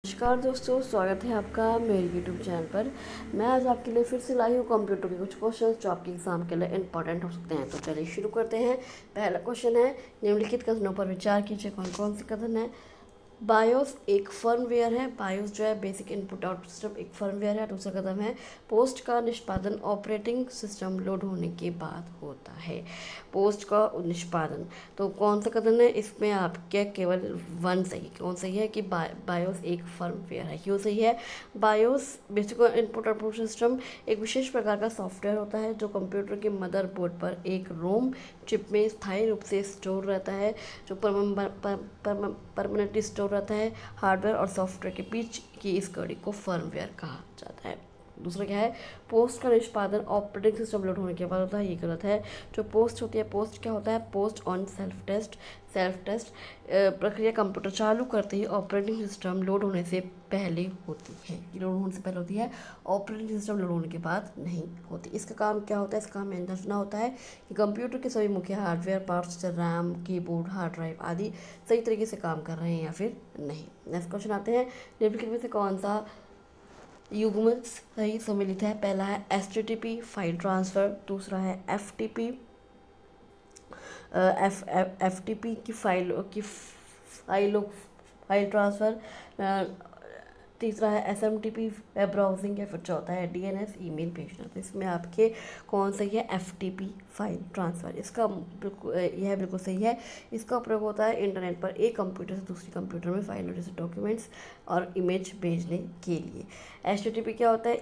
नमस्कार दोस्तों, स्वागत है आपका मेरे यूट्यूब चैनल पर। मैं आज आपके लिए फिर से लाई हूँ कंप्यूटर के कुछ क्वेश्चंस जो आपके एग्जाम के लिए इंपॉर्टेंट हो सकते हैं। तो चलिए शुरू करते हैं। पहला क्वेश्चन है, निम्नलिखित कथनों पर विचार कीजिए। कौन कौन से कथन है? बायोस एक फर्मवेयर है। बायोस जो है बेसिक इनपुट आउटपुट सिस्टम, एक फर्मवेयर है। दूसरा कदम है, पोस्ट का निष्पादन ऑपरेटिंग सिस्टम लोड होने के बाद होता है। पोस्ट का निष्पादन, तो कौन सा कथन है इसमें? आपके केवल वन सही। कौन सही है कि बायोस एक फर्मवेयर है? क्यों सही है? BIOS basic input output system एक विशेष प्रकार का सॉफ्टवेयर होता है जो कंप्यूटर के मदरबोर्ड पर एक रोम चिप में स्थायी रूप से स्टोर रहता है, जो परमानेंटली स्टोर रहता है। हार्डवेयर और सॉफ्टवेयर के बीच की इस कड़ी को फर्मवेयर कहा जाता है। दूसरा क्या है? पोस्ट का निष्पादन ऑपरेटिंग सिस्टम लोड होने के बाद होता है। ये गलत है। जो पोस्ट होती है, पोस्ट क्या होता है? पोस्ट ऑन सेल्फ टेस्ट प्रक्रिया कंप्यूटर चालू करते ही ऑपरेटिंग सिस्टम लोड होने से पहले होती है। ये लोड होने से पहले होती है, ऑपरेटिंग सिस्टम लोड होने के बाद नहीं होती। इसका काम क्या होता है? इसका काम समझना होता है कि कंप्यूटर के सभी मुख्य hardware parts, RAM, keyboard, hard drive आदि सही तरीके से काम कर रहे हैं या फिर नहीं। नेक्स्ट क्वेश्चन आते हैं, निम्नलिखित में से कौन सा युग्मक सही सम्मिलित है? पहला है HTTP फाइल ट्रांसफ़र, दूसरा है FTP FTP की फाइल ट्रांसफ़र, तीसरा है SMTP वेब ब्राउजिंग, या फिर चौथा है DNS ईमेल भेजना। तो इसमें आपके कौन सही है? FTP file transfer. इसका बिल्कुल यह बिल्कुल सही है। इसका उपयोग होता है इंटरनेट पर एक कंप्यूटर से दूसरे कंप्यूटर में फाइलों जैसे डॉक्यूमेंट्स और इमेज भेजने के लिए। HTTP क्या होता है?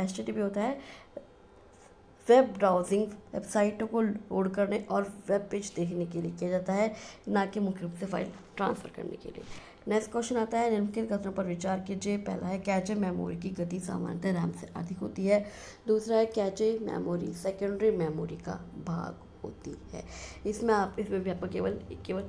HTTP होता है वेब ब्राउजिंग, वेबसाइटों को लोड करने और वेब पेज देखने के लिए किया जाता है, ना कि मुख्य रूप से फाइल ट्रांसफ़र करने के लिए। नेक्स्ट क्वेश्चन आता है, निम्नलिखित कथनों पर विचार कीजिए। पहला है, कैचे मेमोरी की गति सामान्यतः रैम से अधिक होती है। दूसरा है, कैचे मेमोरी सेकेंडरी मेमोरी का भाग होती है। इसमें भी आपको केवल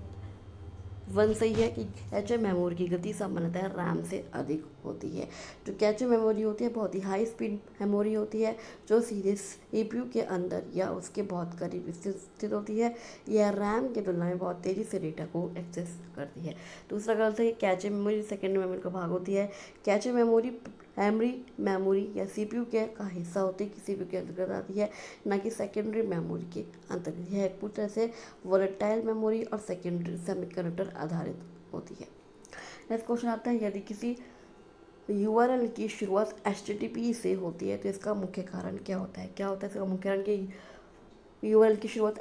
वन सही है कि कैचे मेमोरी की गति सामान्यतः रैम से अधिक होती है। जो कैचे मेमोरी होती है बहुत ही हाई स्पीड मेमोरी होती है, जो सीधे CPU के अंदर या उसके बहुत करीब स्थित होती है। यह रैम की तुलना में बहुत तेज़ी से डेटा को एक्सेस करती है। दूसरा गलत है कि कैचे मेमोरी सेकेंडरी मेमोरी का भाग होती है। कैचे मेमोरी प्राइमरी मेमोरी या CPU के का हिस्सा होती है, कि CPU के अंतर्गत आती है, ना कि सेकेंडरी मेमोरी के अंतर्गत। यह एक पूरी तरह से वोलेटाइल मेमोरी और सेकेंडरी सेमीकंडक्टर आधारित होती है। नेक्स्ट क्वेश्चन आता है, यदि किसी URL की शुरुआत HTTP से होती है तो इसका मुख्य कारण क्या होता है? क्या होता है इसका मुख्य कारण? कि URL की शुरुआत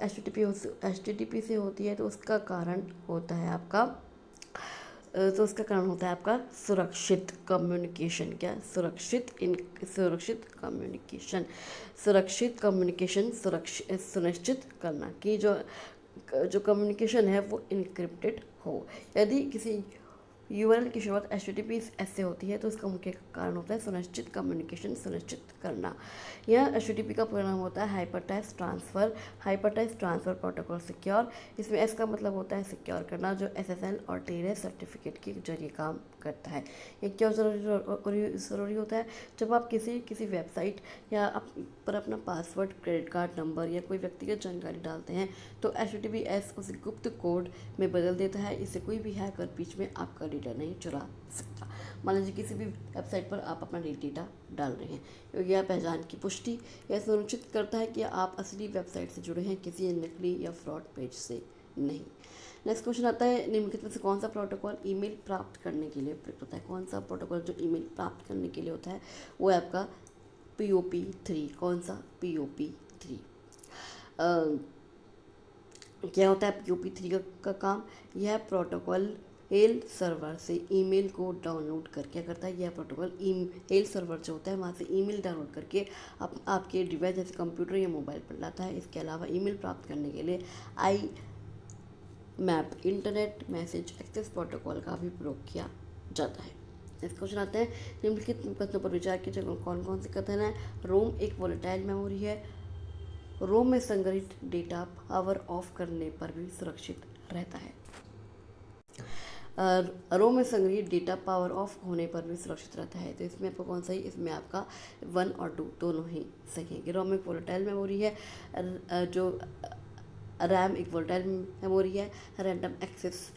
HTTP से होती है तो उसका कारण होता है आपका सुरक्षित कम्युनिकेशन। क्या? सुरक्षित कम्युनिकेशन सुनिश्चित करना कि जो कम्युनिकेशन है वो इनक्रिप्टेड हो। यदि किसी URL की शुरुआत HTTP से होती है तो उसका मुख्य कारण होता है सुनिश्चित कम्युनिकेशन सुनिश्चित करना। यह HTTP का परिणाम होता है हाइपरटेक्स्ट ट्रांसफ़र प्रोटोकॉल सिक्योर। इसमें S का मतलब होता है सिक्योर करना, जो SSL और TLS सर्टिफिकेट के जरिए काम करता है। ये क्यों ज़रूरी होता है? जब आप किसी वेबसाइट या पर अपना पासवर्ड, क्रेडिट कार्ड नंबर या कोई व्यक्तिगत जानकारी डालते हैं तो HTTPS उसे गुप्त कोड में बदल देता है। इससे कोई भी हैकर बीच में आपका डेटा नहीं चुरा सकता। मान लीजिए किसी भी वेबसाइट पर आप अपना डेटा डाल रहे हैं, क्योंकि यह पहचान की पुष्टि यह सुनिश्चित करता है कि आप असली वेबसाइट से जुड़े हैं, किसी नकली या फ्रॉड पेज से नहीं। नेक्स्ट क्वेश्चन आता है, निम्नलिखित में से कौन सा प्रोटोकॉल ईमेल प्राप्त करने के लिए प्रयुक्त होता है? कौन सा प्रोटोकॉल जो ईमेल प्राप्त करने के लिए होता है वो है आपका POP3। कौन सा? POP3। क्या होता है POP3 का काम? यह प्रोटोकॉल मेल सर्वर से ईमेल को डाउनलोड कर क्या करता है? यह प्रोटोकॉल ईमेल सर्वर जो होता है वहाँ से ईमेल डाउनलोड करके आपके डिवाइस जैसे कंप्यूटर या मोबाइल पर लाता है। इसके अलावा ईमेल प्राप्त करने के लिए IMAP internet message access protocol का भी प्रयोग किया जाता है। नेक्स्ट क्वेश्चन आते हैं, निम्नलिखित कथनों पर विचार कीजिए। कौन कौन से कथन है? रोम एक वोलेटाइल मेमोरी है। रोम में संग्रहित डेटा पावर ऑफ करने पर भी सुरक्षित रहता है। रोम में संग्रहित डेटा पावर ऑफ होने पर भी सुरक्षित रहता है। तो इसमें आपको कौन सही? इसमें आपका 1 और 2 दोनों ही सही है। रोम एक वोलेटाइल मेमोरी है, जो रैम एक वोलेटाइल मेमोरी है। रैंडम एक्सेस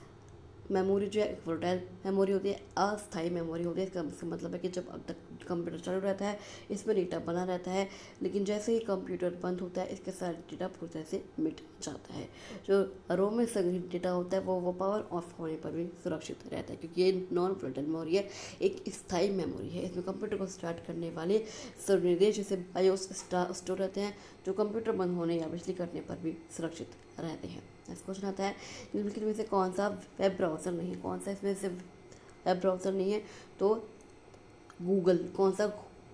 मेमोरी जो है वोलेटाइल मेमोरी होती है, अस्थायी मेमोरी होती है। इसका मतलब है कि जब अब तक कंप्यूटर चालू रहता है इसमें डेटा बना रहता है, लेकिन जैसे ही कंप्यूटर बंद होता है इसके साथ डेटा पूरी तरह से मिट जाता है। जो रोम में संग्रहित डेटा होता है वो पावर ऑफ होने पर भी सुरक्षित रहता है, क्योंकि ये नॉन वोलेटाइल मेमोरी है, एक स्थायी मेमोरी है। इसमें कंप्यूटर को स्टार्ट करने वाले निर्देश जैसे बायोस स्टोर रहते हैं, जो कंप्यूटर बंद होने या बिजली कटने पर भी सुरक्षित रहते हैं। नेक्स्ट क्वेश्चन आता है, निम्नलिखित में से कौन सा वेब ब्राउज़र नहीं है? कौन सा इसमें से वेब ब्राउज़र नहीं है? तो गूगल। कौन सा?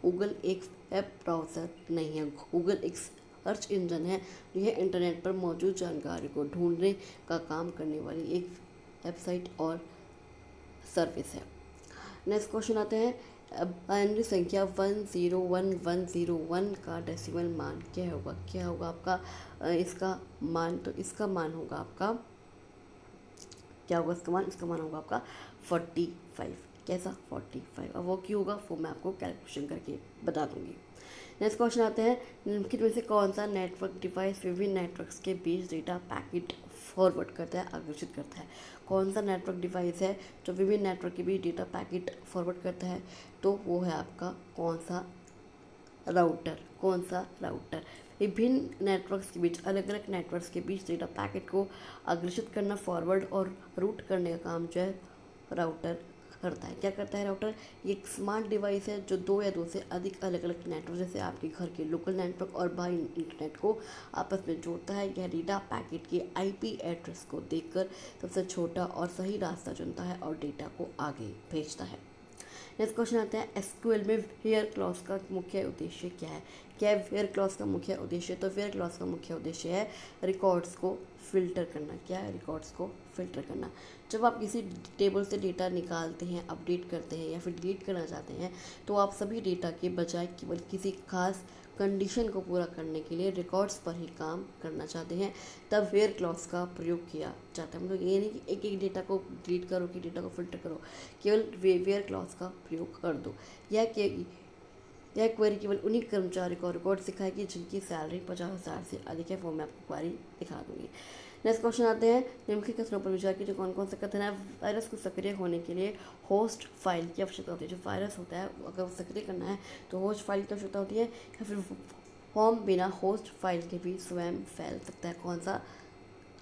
गूगल एक वेब ब्राउज़र नहीं है। गूगल एक सर्च इंजन है, यह इंटरनेट पर मौजूद जानकारी को ढूंढने का काम करने वाली एक वेबसाइट और सर्विस है। नेक्स्ट क्वेश्चन आते हैं, बाइनरी संख्या 101101 का डेसिमल मान क्या होगा? क्या होगा आपका इसका मान? तो इसका मान होगा आपका, क्या होगा इसका मान? इसका मान होगा आपका 45। कैसा? 45। अब वो क्यों होगा वो मैं आपको कैलकुलेशन करके बता दूंगी। नेक्स्ट क्वेश्चन आते हैं, निम्नलिखित में से कौन सा नेटवर्क डिवाइस विभिन्न नेटवर्क्स के बीच डेटा पैकेट फॉरवर्ड करता है, अग्रेषित करता है? कौन सा नेटवर्क डिवाइस है जो विभिन्न नेटवर्क के बीच डेटा पैकेट फॉरवर्ड करता है? तो वो है आपका कौन सा? राउटर। कौन सा? राउटर। विभिन्न नेटवर्क्स के बीच, अलग अलग नेटवर्क्स के बीच डेटा पैकेट को अग्रेषित करना, फॉरवर्ड और रूट करने का काम जो है राउटर करता है। क्या करता है राउटर? ये एक स्मार्ट डिवाइस है जो दो या दो से अधिक अलग अलग नेटवर्क, जैसे आपके घर के लोकल नेटवर्क और बाहरी इंटरनेट को आपस में जोड़ता है। यह डेटा पैकेट के आईपी एड्रेस को देखकर सबसे छोटा और सही रास्ता चुनता है और डेटा को आगे भेजता है। नेक्स्ट क्वेश्चन आता है, एसक्यूएल में वेयर क्लॉज का मुख्य उद्देश्य क्या है? क्या है वेयर क्लॉज का मुख्य उद्देश्य? तो वेयर क्लॉज का मुख्य उद्देश्य है रिकॉर्ड्स को फिल्टर करना। क्या है? रिकॉर्ड्स को फिल्टर करना। जब आप किसी टेबल से डेटा निकालते हैं, अपडेट करते हैं या फिर डिलीट करना चाहते हैं, तो आप सभी डेटा के बजाय केवल किसी खास कंडीशन को पूरा करने के लिए रिकॉर्ड्स पर ही काम करना चाहते हैं, तब वेयर क्लॉज का प्रयोग किया जाता है। मतलब ये नहीं कि एक एक डेटा को डिलीट करो कि डेटा को फिल्टर करो, केवल वेयर क्लॉज का प्रयोग कर दो। यह क्वेरी केवल उन्हीं कर्मचारी को रिकॉर्ड सिखाएगी जिनकी सैलरी 50,000 से अधिक है। वो मैं आपको क्वेरी दिखा दूंगी। नेक्स्ट क्वेश्चन आते हैं, निम्नलिखित कथनों पर विचार कीजिए कौन कौन से कथन है। वायरस को सक्रिय होने के लिए होस्ट फाइल की आवश्यकता होती है। जो वायरस होता है अगर सक्रिय करना है तो होस्ट फाइल की आवश्यकता होती है, या फिर फॉर्म बिना होस्ट फाइल के भी स्वयं फैल सकता है। कौन सा?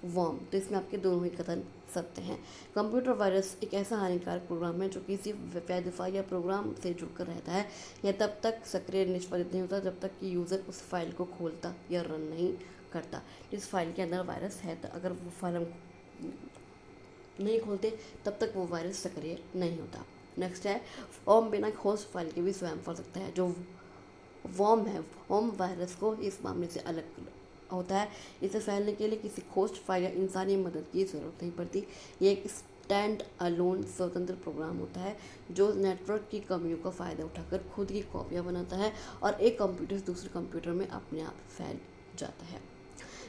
वर्म। तो इसमें आपके दोनों ही कथन सत्य हैं। कंप्यूटर वायरस एक ऐसा हानिकारक प्रोग्राम है जो किसी वैध फाइल या प्रोग्राम से जुड़कर रहता है। यह तब तक सक्रिय निष्पादित नहीं होता जब तक कि यूज़र उस फाइल को खोलता या रन नहीं करता। जिस फाइल के अंदर वायरस है, तो अगर वो फाइल हम नहीं खोलते तब तक वो वायरस सक्रिय नहीं होता। नेक्स्ट है, वर्म बिना होस्ट फाइल के भी स्वयं फैल सकता है। जो वर्म है, वर्म वायरस को इस मामले से अलग होता है। इसे फैलने के लिए किसी होस्ट फाइल या इंसानी मदद की ज़रूरत नहीं पड़ती। ये एक स्टैंड अलोन स्वतंत्र प्रोग्राम होता है जो नेटवर्क की कमियों का फ़ायदा उठाकर खुद की कॉपियाँ बनाता है और एक कंप्यूटर से दूसरे कंप्यूटर में अपने आप फैल जाता है।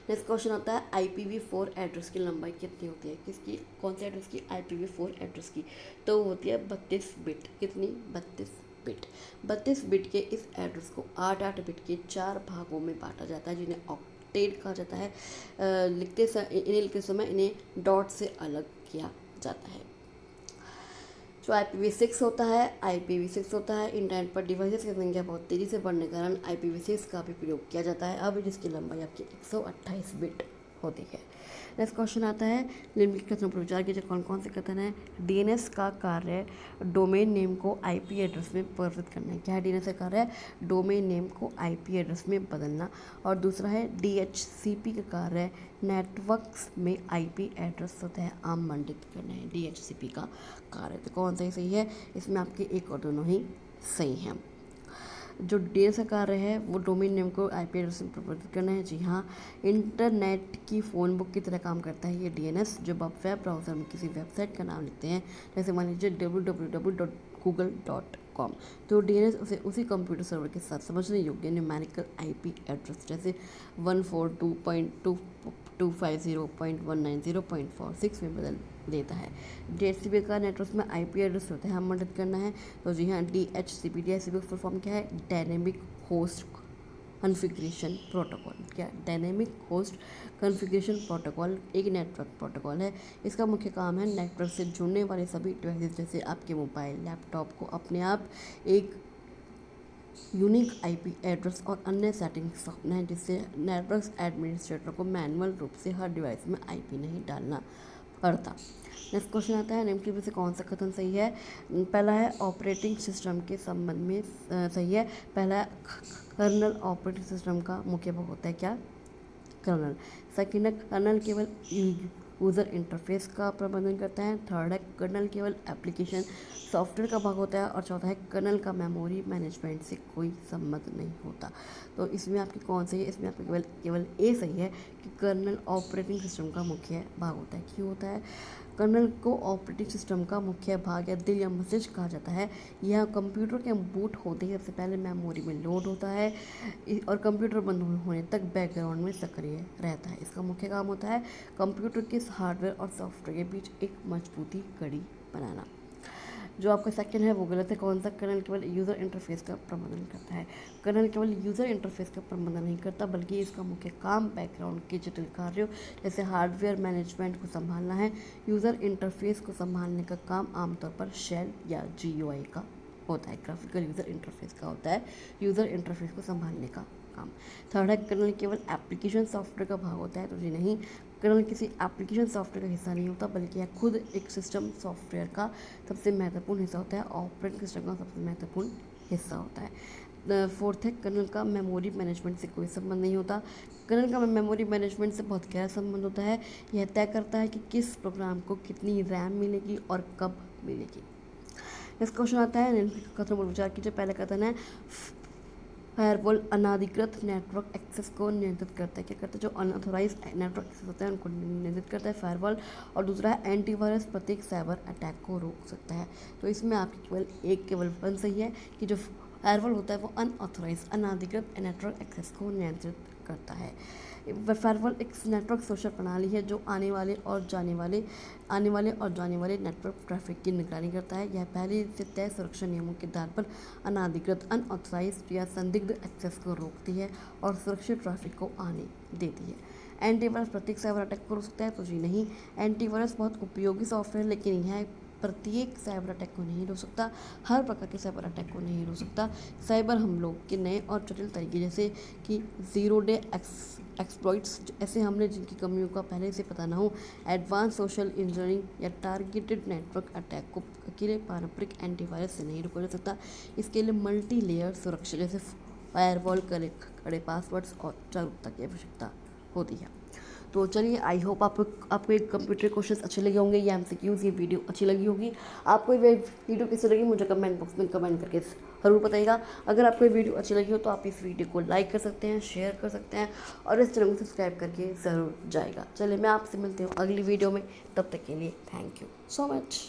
नेक्स्ट क्वेश्चन आता है, IPv4 एड्रेस की लंबाई कितनी होती है? किसकी? कौन से एड्रेस की? IPv4 एड्रेस की। तो होती है 32 बिट। कितनी? 32 बिट। 32 बिट के इस एड्रेस को 8 बिट के 4 भागों में बांटा जाता है, जिन्हें ऑक्टेट कहा जाता है। इन्हें लिखते समय इन्हें डॉट से अलग किया जाता है। जो IPv6 होता है इंटरनेट पर डिवाइसेस की संख्या बहुत तेज़ी से बढ़ने के कारण IPv6 का भी प्रयोग किया जाता है। अब जिसकी लंबाई आपकी 128 बिट होती है। नेक्स्ट क्वेश्चन आता है, निम्नलिखित कथनों पर विचार कीजिए कौन कौन से कथन है। DNS का कार्य डोमेन नेम को IP एड्रेस में परिवर्तित करना है। क्या है DNS का कार्य? डोमेन नेम को IP एड्रेस में बदलना। और दूसरा है DHCP का कार्य नेटवर्क्स में IP एड्रेस होता है आमंत्रित करना है। DHCP का कार्य तो कौन सा ही सही है? इसमें आपके एक और दोनों ही सही हैं। जो DNS का कार्य है वो डोमेन नेम को IP एड्रेस में परिवर्तित करना है। जी हाँ, इंटरनेट की फ़ोन बुक की तरह काम करता है ये DNS। जब आप वेब ब्राउज़र में किसी वेबसाइट का नाम लिखते हैं, जैसे मान लीजिए www.google.com, तो DNS उसे उसी कंप्यूटर सर्वर के साथ समझने योग्य न्यूमेरिकल IP एड्रेस जैसे 142.250.190.46 में बदल देता है। DHCP का नेटवर्क में IP एड्रेस होता है, हम मदद करना है। तो जी हाँ, DHCP का फुल फॉर्म क्या है? Dynamic host configuration protocol. क्या डायनेमिक होस्ट कॉन्फ़िगरेशन प्रोटोकॉल एक नेटवर्क प्रोटोकॉल है। इसका मुख्य काम है नेटवर्क से जुड़ने वाले सभी डिवाइसेस जैसे आपके मोबाइल लैपटॉप को अपने आप एक यूनिक आईपी एड्रेस और अन्य सेटिंग्स सौंपना है, जिससे नेटवर्क एडमिनिस्ट्रेटर को मैनुअल रूप से हर डिवाइस में आईपी नहीं डालना पड़ता। नेक्स्ट क्वेश्चन आता है निम्नलिखित में से कौन सा कथन सही है। पहला है ऑपरेटिंग सिस्टम के संबंध में सही है। पहला है कर्नल ऑपरेटिंग सिस्टम का मुख्य भाग होता है क्या, कर्नल। सेकेंड है कर्नल केवल यूज़र इंटरफेस का प्रबंधन करता है। थर्ड है कर्नल केवल एप्लीकेशन सॉफ्टवेयर का भाग होता है। और चौथा है कर्नल का मेमोरी मैनेजमेंट से कोई संबंध नहीं होता। तो इसमें आपकी कौन सही है, इसमें आपकी केवल ए सही है कि कर्नल ऑपरेटिंग सिस्टम का मुख्य भाग होता है। क्यों होता है, कर्नल को ऑपरेटिंग सिस्टम का मुख्य भाग या दिल या मस्तिष्क कहा जाता है। यह कंप्यूटर के बूट होते ही सबसे पहले मेमोरी में लोड होता है और कंप्यूटर बंद होने तक बैकग्राउंड में सक्रिय रहता है। इसका मुख्य काम होता है कंप्यूटर के हार्डवेयर और सॉफ्टवेयर के बीच एक मजबूती कड़ी बनाना। जो आपका सेकंड है वो गलत है। कौन सा, कर्नल केवल यूज़र इंटरफेस का प्रबंधन करता है। कर्नल केवल यूज़र इंटरफेस का प्रबंधन नहीं करता, बल्कि इसका मुख्य काम बैकग्राउंड के जटिल कार्यों जैसे हार्डवेयर मैनेजमेंट को संभालना है। यूज़र इंटरफेस को संभालने का काम आमतौर पर शेल या GUI का होता है। ग्राफिकल यूज़र इंटरफेस का होता है यूज़र इंटरफेस को संभालने का काम। थर्ड है कर्नल केवल एप्लीकेशन सॉफ्टवेयर का भाग होता है। तो जी नहीं, कर्नल किसी एप्लीकेशन सॉफ्टवेयर का हिस्सा नहीं होता, बल्कि यह खुद एक सिस्टम सॉफ्टवेयर का सबसे महत्वपूर्ण हिस्सा होता है, ऑपरेटिंग सिस्टम का सबसे महत्वपूर्ण हिस्सा होता है। फोर्थ है कर्नल का मेमोरी मैनेजमेंट से कोई संबंध नहीं होता। कर्नल का मेमोरी मैनेजमेंट से बहुत गहरा संबंध होता है। यह तय करता है कि किस प्रोग्राम को कितनी रैम मिलेगी और कब मिलेगी। नेक्स्ट क्वेश्चन आता है कथन पर विचार कीजिए। पहला कथन है फायरवॉल अनाधिकृत नेटवर्क एक्सेस को नियंत्रित करता है। क्या करता है, जो अनऑथोराइज नेटवर्क एक्सेस होता है उनको नियंत्रित करता है फायरवॉल। और दूसरा है एंटीवायरस प्रत्येक साइबर अटैक को रोक सकता है। तो इसमें आपकी केवल वन सही है कि जो फायरवॉल होता है वो अनऑथोराइज अनाधिकृत नेटवर्क एक्सेस को नियंत्रित करता है। फायरवॉल एक नेटवर्क सुरक्षा प्रणाली है जो आने वाले और जाने वाले नेटवर्क ट्रैफिक की निगरानी करता है। यह पहले से तय सुरक्षा नियमों के आधार पर अनाधिकृत अनऑथराइज्ड या संदिग्ध एक्सेस को रोकती है और सुरक्षित ट्रैफिक को आने देती है। एंटीवायरस प्रत्येक साइबर अटैक को रोक सकता है। तो जी नहीं, एंटीवायरस बहुत उपयोगी सॉफ्टवेयर, लेकिन यह प्रत्येक साइबर अटैक को नहीं रोक सकता, हर प्रकार के साइबर अटैक को नहीं रोक सकता। साइबर हमलों के नए और जटिल तरीके जैसे कि ज़ीरो डे एक्सप्लॉइट्स, ऐसे हमले जिनकी कमियों का पहले से पता ना हो, एडवांस सोशल इंजीनियरिंग या टारगेटेड नेटवर्क अटैक को अकेले पारंपरिक एंटीवायरस से नहीं रोका जा सकता। इसके लिए मल्टी लेयर सुरक्षा जैसे फायरवॉल, कड़े पासवर्ड्स और जागरूकता की आवश्यकता होती है। तो चलिए, आई होप आपको एक कंप्यूटर क्वेश्चंस अच्छे लगे होंगे, ये MCQs, ये वीडियो अच्छी लगी होगी। आपको ये वीडियो कैसी लगी मुझे कमेंट बॉक्स में कमेंट करके ज़रूर बताइएगा। अगर आपको ये वीडियो अच्छी लगी हो तो आप इस वीडियो को लाइक कर सकते हैं, शेयर कर सकते हैं और इस चैनल को सब्सक्राइब करके ज़रूर जाएगा। चलिए, मैं आपसे मिलती हूँ अगली वीडियो में, तब तक के लिए थैंक यू सो मच।